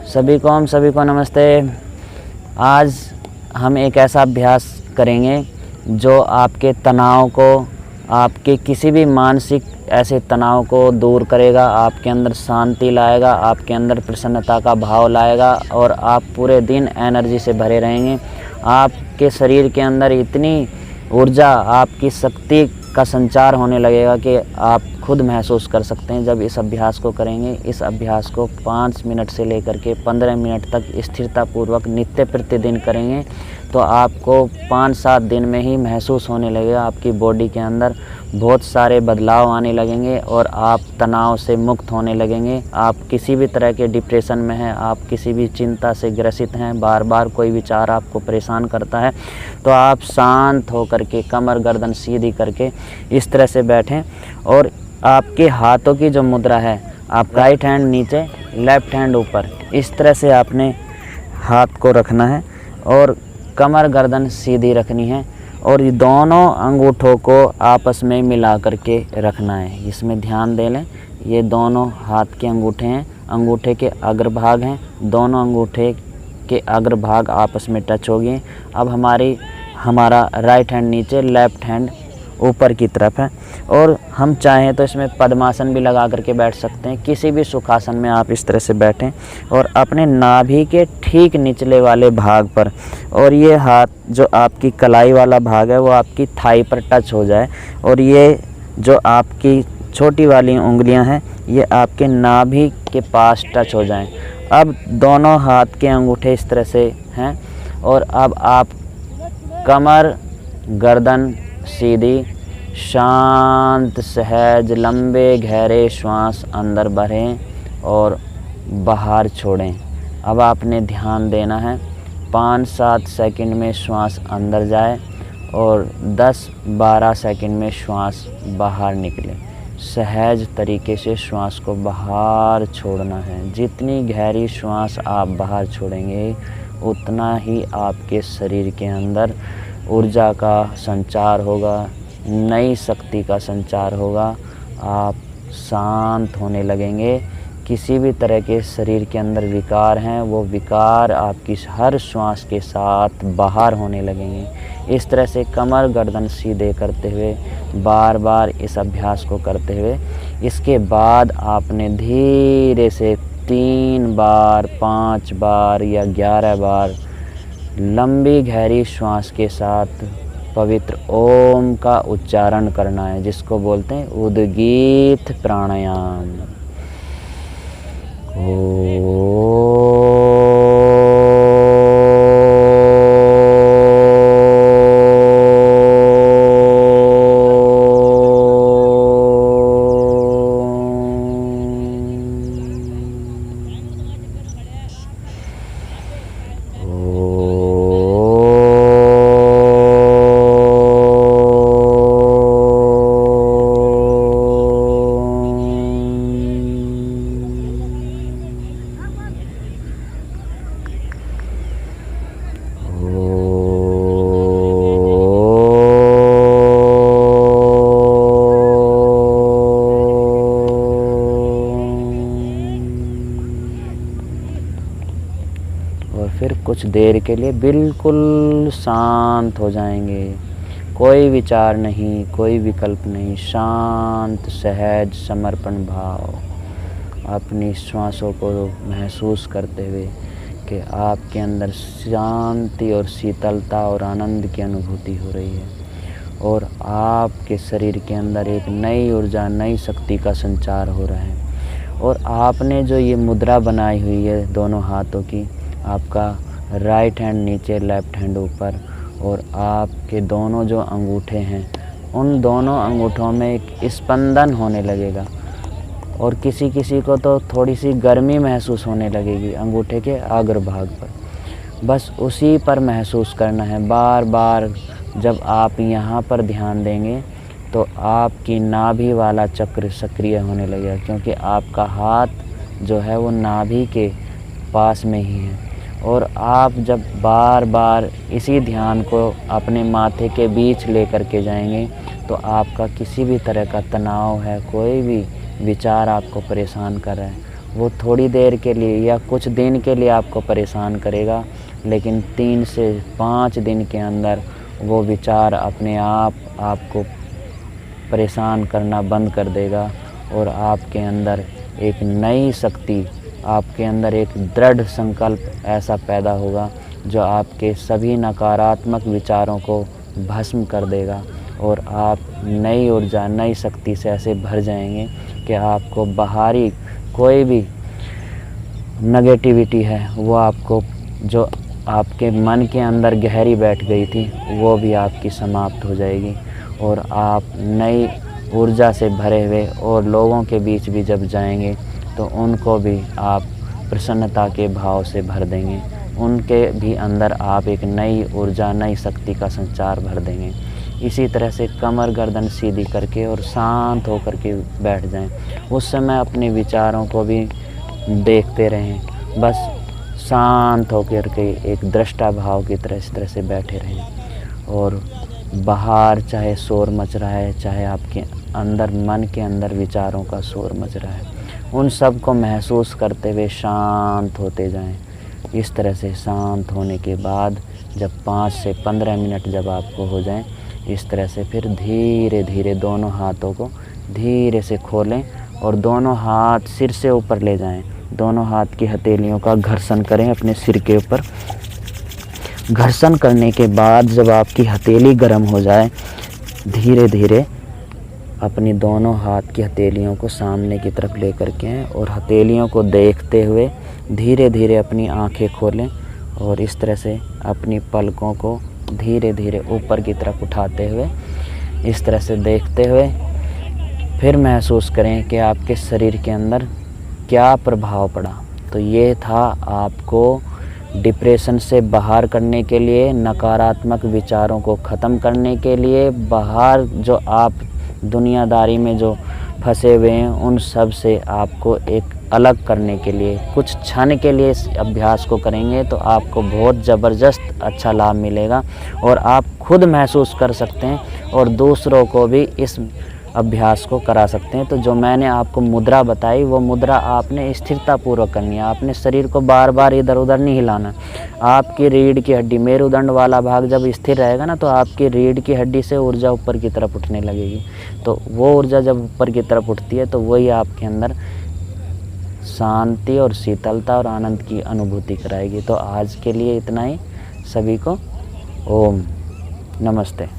सभी को नमस्ते। आज हम एक ऐसा अभ्यास करेंगे जो आपके तनाव को, आपके किसी भी मानसिक ऐसे तनाव को दूर करेगा, आपके अंदर शांति लाएगा, आपके अंदर प्रसन्नता का भाव लाएगा और आप पूरे दिन एनर्जी से भरे रहेंगे। आपके शरीर के अंदर इतनी ऊर्जा, आपकी शक्ति का संचार होने लगेगा कि आप खुद महसूस कर सकते हैं। जब इस अभ्यास को करेंगे, इस अभ्यास को 5 मिनट से लेकर के 15 मिनट तक स्थिरतापूर्वक नित्य प्रतिदिन करेंगे तो आपको 5-7 दिन में ही महसूस होने लगेगा। आपकी बॉडी के अंदर बहुत सारे बदलाव आने लगेंगे और आप तनाव से मुक्त होने लगेंगे। आप किसी भी तरह के डिप्रेशन में हैं, आप किसी भी चिंता से ग्रसित हैं, बार बार कोई विचार आपको परेशान करता है, तो आप शांत होकर के कमर गर्दन सीधी करके इस तरह से बैठें और आपके हाथों की जो मुद्रा है, आप राइट हैंड नीचे, लेफ़्ट हैंड ऊपर, इस तरह से आपने हाथ को रखना है और कमर गर्दन सीधी रखनी है और ये दोनों अंगूठों को आपस में मिला करके रखना है। इसमें ध्यान दे लें, ये दोनों हाथ के अंगूठे हैं, अंगूठे के अग्रभाग हैं, दोनों अंगूठे के अग्रभाग आपस में टच हो गए। अब हमारा राइट हैंड नीचे, लेफ़्ट हैंड ऊपर की तरफ है और हम चाहें तो इसमें पद्मासन भी लगा करके बैठ सकते हैं। किसी भी सुखासन में आप इस तरह से बैठें और अपने नाभि के ठीक निचले वाले भाग पर, और ये हाथ जो आपकी कलाई वाला भाग है वो आपकी थाई पर टच हो जाए और ये जो आपकी छोटी वाली उंगलियां हैं ये आपके नाभि के पास टच हो जाएं। अब दोनों हाथ के अंगूठे इस तरह से हैं और अब आप कमर गर्दन सीधी, शांत सहज लंबे गहरे श्वास अंदर भरें और बाहर छोड़ें। अब आपने ध्यान देना है 5-7 सेकंड में श्वास अंदर जाए और 10-12 सेकंड में श्वास बाहर निकले। सहज तरीके से श्वास को बाहर छोड़ना है। जितनी गहरी श्वास आप बाहर छोड़ेंगे उतना ही आपके शरीर के अंदर ऊर्जा का संचार होगा, नई शक्ति का संचार होगा। आप शांत होने लगेंगे। किसी भी तरह के शरीर के अंदर विकार हैं वो विकार आपकी हर श्वास के साथ बाहर होने लगेंगे। इस तरह से कमर गर्दन सीधे करते हुए बार बार इस अभ्यास को करते हुए इसके बाद आपने धीरे से 3 बार, 5 बार या 11 बार लंबी गहरी श्वास के साथ पवित्र ओम का उच्चारण करना है, जिसको बोलते हैं उद्गीत प्राणायाम। और फिर कुछ देर के लिए बिल्कुल शांत हो जाएंगे। कोई विचार नहीं, कोई विकल्प नहीं, शांत सहज समर्पण भाव अपनी श्वासों को महसूस करते हुए कि आपके अंदर शांति और शीतलता और आनंद की अनुभूति हो रही है और आपके शरीर के अंदर एक नई ऊर्जा, नई शक्ति का संचार हो रहा है। और आपने जो ये मुद्रा बनाई हुई है दोनों हाथों की, आपका राइट हैंड नीचे, लेफ़्ट हैंड ऊपर, और आपके दोनों जो अंगूठे हैं उन दोनों अंगूठों में एक स्पंदन होने लगेगा और किसी किसी को तो थोड़ी सी गर्मी महसूस होने लगेगी अंगूठे के अग्रभाग पर। बस उसी पर महसूस करना है बार बार। जब आप यहाँ पर ध्यान देंगे तो आपकी नाभि वाला चक्र सक्रिय होने लगेगा, क्योंकि आपका हाथ जो है वो नाभि के पास में ही है। और आप जब बार बार इसी ध्यान को अपने माथे के बीच लेकर के जाएंगे तो आपका किसी भी तरह का तनाव है, कोई भी विचार आपको परेशान कर रहा है, वो थोड़ी देर के लिए या कुछ दिन के लिए आपको परेशान करेगा, लेकिन 3 से 5 दिन के अंदर वो विचार अपने आप आपको परेशान करना बंद कर देगा और आपके अंदर एक नई शक्ति, आपके अंदर एक दृढ़ संकल्प ऐसा पैदा होगा जो आपके सभी नकारात्मक विचारों को भस्म कर देगा और आप नई ऊर्जा, नई शक्ति से ऐसे भर जाएंगे कि आपको बाहरी कोई भी नेगेटिविटी है वो आपको, जो आपके मन के अंदर गहरी बैठ गई थी, वो भी आपकी समाप्त हो जाएगी और आप नई ऊर्जा से भरे हुए और लोगों के बीच भी जब जाएंगे तो उनको भी आप प्रसन्नता के भाव से भर देंगे, उनके भी अंदर आप एक नई ऊर्जा, नई शक्ति का संचार भर देंगे। इसी तरह से कमर गर्दन सीधी करके और शांत होकर के बैठ जाएं। उस समय अपने विचारों को भी देखते रहें, बस शांत होकर के एक दृष्टा भाव की तरह इस तरह से बैठे रहें और बाहर चाहे शोर मच रहा है, चाहे आपके अंदर मन के अंदर विचारों का शोर मच रहा है, उन सब को महसूस करते हुए शांत होते जाएं। इस तरह से शांत होने के बाद जब 5 से 15 मिनट जब आपको हो जाएं, इस तरह से फिर धीरे धीरे दोनों हाथों को धीरे से खोलें और दोनों हाथ सिर से ऊपर ले जाएं। दोनों हाथ की हथेलियों का घर्षण करें अपने सिर के ऊपर। घर्षण करने के बाद जब आपकी हथेली गर्म हो जाए, धीरे धीरे अपनी दोनों हाथ की हथेलियों को सामने की तरफ लेकर के आएं और हथेलियों को देखते हुए धीरे धीरे अपनी आंखें खोलें और इस तरह से अपनी पलकों को धीरे धीरे ऊपर की तरफ उठाते हुए इस तरह से देखते हुए फिर महसूस करें कि आपके शरीर के अंदर क्या प्रभाव पड़ा। तो ये था आपको डिप्रेशन से बाहर करने के लिए, नकारात्मक विचारों को ख़त्म करने के लिए, बाहर जो आप दुनियादारी में जो फंसे हुए हैं उन सब से आपको एक अलग करने के लिए। कुछ क्षण के लिए इस अभ्यास को करेंगे तो आपको बहुत ज़बरदस्त अच्छा लाभ मिलेगा और आप खुद महसूस कर सकते हैं और दूसरों को भी इस अभ्यास को करा सकते हैं। तो जो मैंने आपको मुद्रा बताई वो मुद्रा आपने स्थिरतापूर्वक करनी है। आपने शरीर को बार बार इधर उधर नहीं हिलाना। आपकी रीढ़ की हड्डी, मेरुदंड वाला भाग जब स्थिर रहेगा ना तो आपकी रीढ़ की हड्डी से ऊर्जा ऊपर की तरफ उठने लगेगी। तो वो ऊर्जा जब ऊपर की तरफ उठती है तो वही आपके अंदर शांति और शीतलता और आनंद की अनुभूति कराएगी। तो आज के लिए इतना ही। सभी को ओम नमस्ते।